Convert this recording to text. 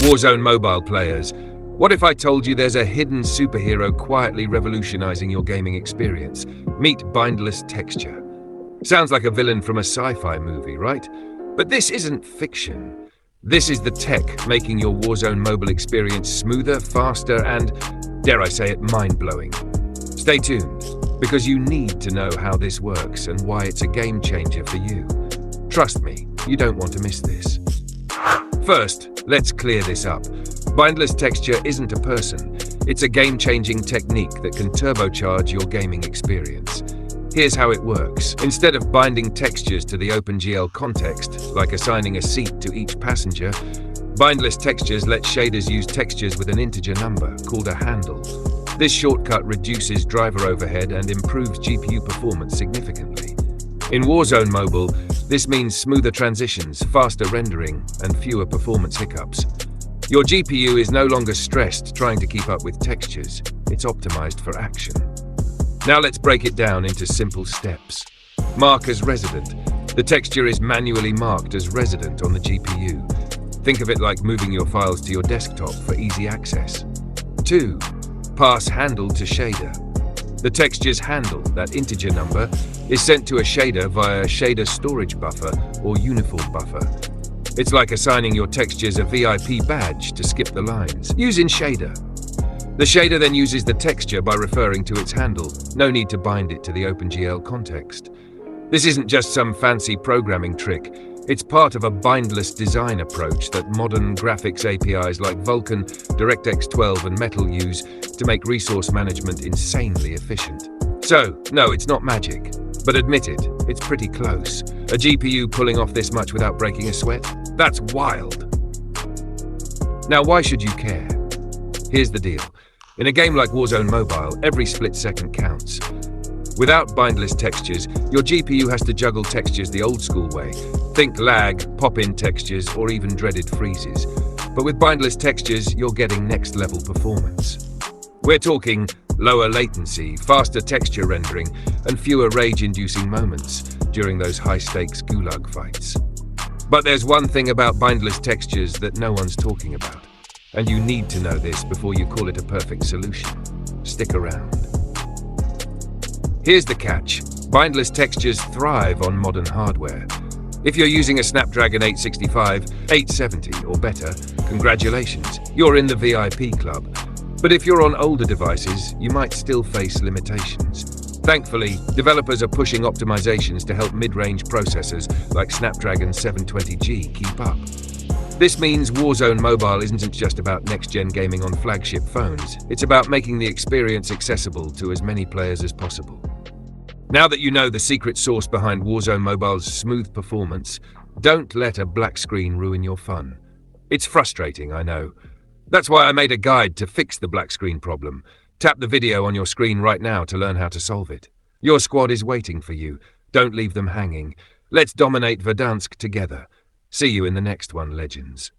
Warzone Mobile players, what if I told you there's a hidden superhero quietly revolutionizing your gaming experience? Meet Bindless texture. Sounds like a villain from a sci-fi movie, right? But this isn't fiction. This is the tech making your Warzone mobile experience smoother, faster, and, dare I say it, mind-blowing. Stay tuned, because you need to know how this works and why it's a game changer for you. Trust me, you don't want to miss this. First, let's clear this up. Bindless texture isn't a person. It's a game-changing technique that can turbocharge your gaming experience. Here's how it works. Instead of binding textures to the OpenGL context, like assigning a seat to each passenger, Bindless textures let shaders use textures with an integer number, called a handle. This shortcut reduces driver overhead and improves GPU performance significantly. In Warzone Mobile, this means smoother transitions, faster rendering, and fewer performance hiccups. Your GPU is no longer stressed trying to keep up with textures. It's optimized for action. Now let's break it down into simple steps. Mark as resident. The texture is manually marked as resident on the GPU. Think of it like moving your files to your desktop for easy access. 2. Pass handle to shader. The texture's handle, that integer number, is sent to a shader via a shader storage buffer or uniform buffer. It's like assigning your textures a VIP badge to skip the lines. Use in shader. The shader then uses the texture by referring to its handle. No need to bind it to the OpenGL context. This isn't just some fancy programming trick. It's part of a bindless design approach that modern graphics APIs like Vulkan, DirectX 12 and Metal use to make resource management insanely efficient. So, no, it's not magic. But admit it, it's pretty close. A GPU pulling off this much without breaking a sweat? That's wild. Now, why should you care? Here's the deal. In a game like Warzone Mobile, every split second counts. Without bindless textures, your GPU has to juggle textures the old school way. Think lag, pop-in textures, or even dreaded freezes. But with bindless textures, you're getting next-level performance. We're talking lower latency, faster texture rendering, and fewer rage-inducing moments during those high-stakes gulag fights. But there's one thing about bindless textures that no one's talking about. And you need to know this before you call it a perfect solution. Stick around. Here's the catch. Bindless textures thrive on modern hardware. If you're using a Snapdragon 865, 870 or better, congratulations, you're in the VIP club. But if you're on older devices, you might still face limitations. Thankfully, developers are pushing optimizations to help mid-range processors like Snapdragon 720G keep up. This means Warzone Mobile isn't just about next-gen gaming on flagship phones. It's about making the experience accessible to as many players as possible. Now that you know the secret sauce behind Warzone Mobile's smooth performance, don't let a black screen ruin your fun. It's frustrating, I know. That's why I made a guide to fix the black screen problem. Tap the video on your screen right now to learn how to solve it. Your squad is waiting for you. Don't leave them hanging. Let's dominate Verdansk together. See you in the next one, legends.